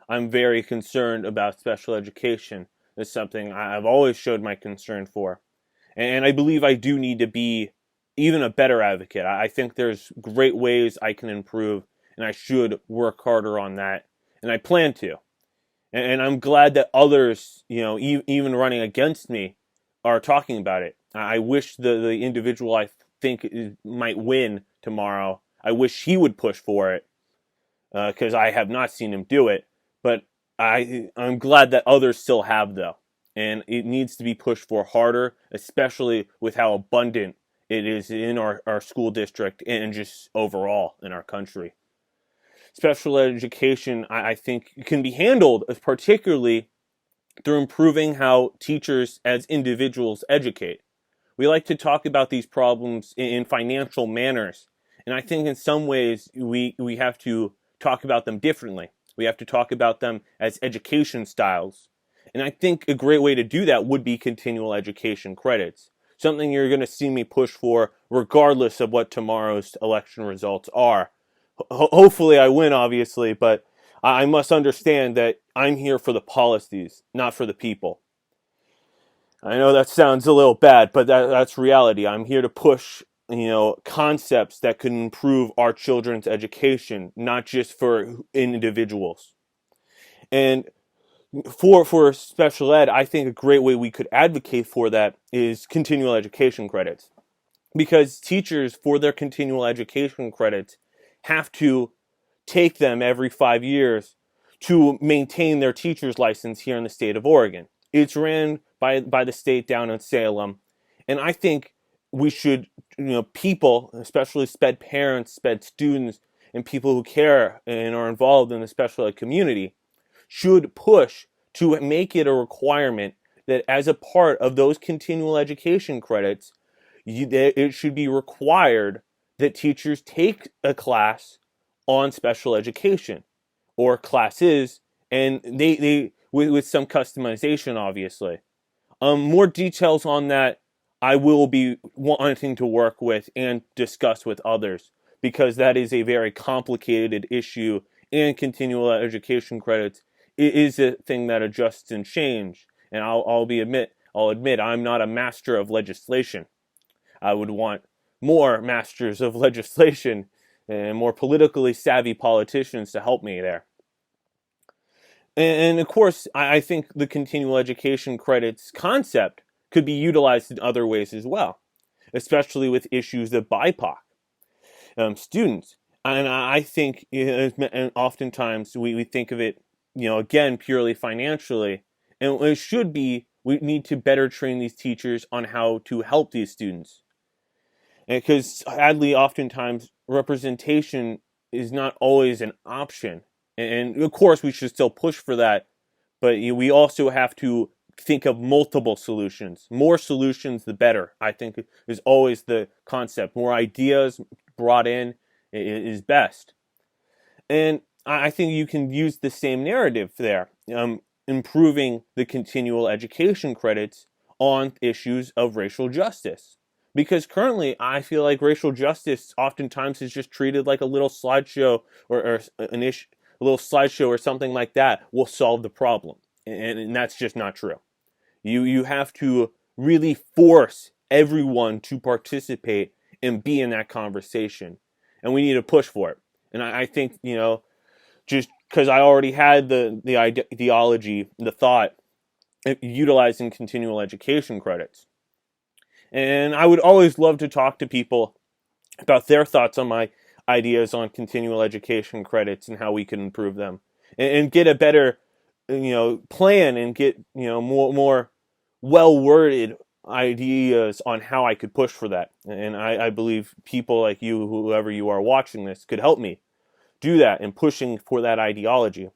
I'm very concerned about special education. It's something I've always showed my concern for. And I believe I do need to be even a better advocate. I think there's great ways I can improve, and I should work harder on that. And I plan to. And I'm glad that others, even running against me, are talking about it. I wish the individual I think might win tomorrow, I wish he would push for it because I have not seen him do it. But I'm glad that others still have, though. And it needs to be pushed for harder, especially with how abundant it is in our school district and just overall in our country. Special education, I think, can be handled particularly through improving how teachers as individuals educate. We like to talk about these problems in financial manners, and I think in some ways we have to talk about them differently. We have to talk about them as education styles. And I think a great way to do that would be continual education credits, something you're going to see me push for regardless of what tomorrow's election results are. Hopefully I win, obviously, but I must understand that I'm here for the policies, not for the people. I know that sounds a little bad, but that's reality. I'm here to push, concepts that can improve our children's education, not just for individuals. And for special ed, I think a great way we could advocate for that is continual education credits. Because teachers, for their continual education credits, have to take them every 5 years to maintain their teacher's license here in the state of Oregon. It's ran by the state down in Salem. And I think we should, people, especially SPED parents, SPED students, and people who care and are involved in the special ed community, should push to make it a requirement that as a part of those continual education credits, it should be required that teachers take a class on special education or classes, and they with some customization, obviously. More details on that I will be wanting to work with and discuss with others because that is a very complicated issue, and continual education credits is a thing that adjusts and change. And I'll admit I'm not a master of legislation. I would want more masters of legislation and more politically savvy politicians to help me there. And of course, I think the continual education credits concept could be utilized in other ways as well, especially with issues of BIPOC students. And I think, and oftentimes we think of it, again, purely financially. And it should be, we need to better train these teachers on how to help these students. Because sadly, oftentimes, representation is not always an option. And of course, we should still push for that. But we also have to think of multiple solutions. More solutions, the better, I think, is always the concept. More ideas brought in is best. And I think you can use the same narrative there, improving the continual education credits on issues of racial justice. Because currently, I feel like racial justice oftentimes is just treated like a little slideshow or an issue, a little slideshow or something like that will solve the problem. And that's just not true. You have to really force everyone to participate and be in that conversation. And we need to push for it. And I think, just because I already had the ideology, the thought, utilizing continual education credits. And I would always love to talk to people about their thoughts on my ideas on continual education credits and how we can improve them. And get a better, plan and get, more well-worded ideas on how I could push for that. And I believe people like you, whoever you are watching this, could help me do that in pushing for that ideology.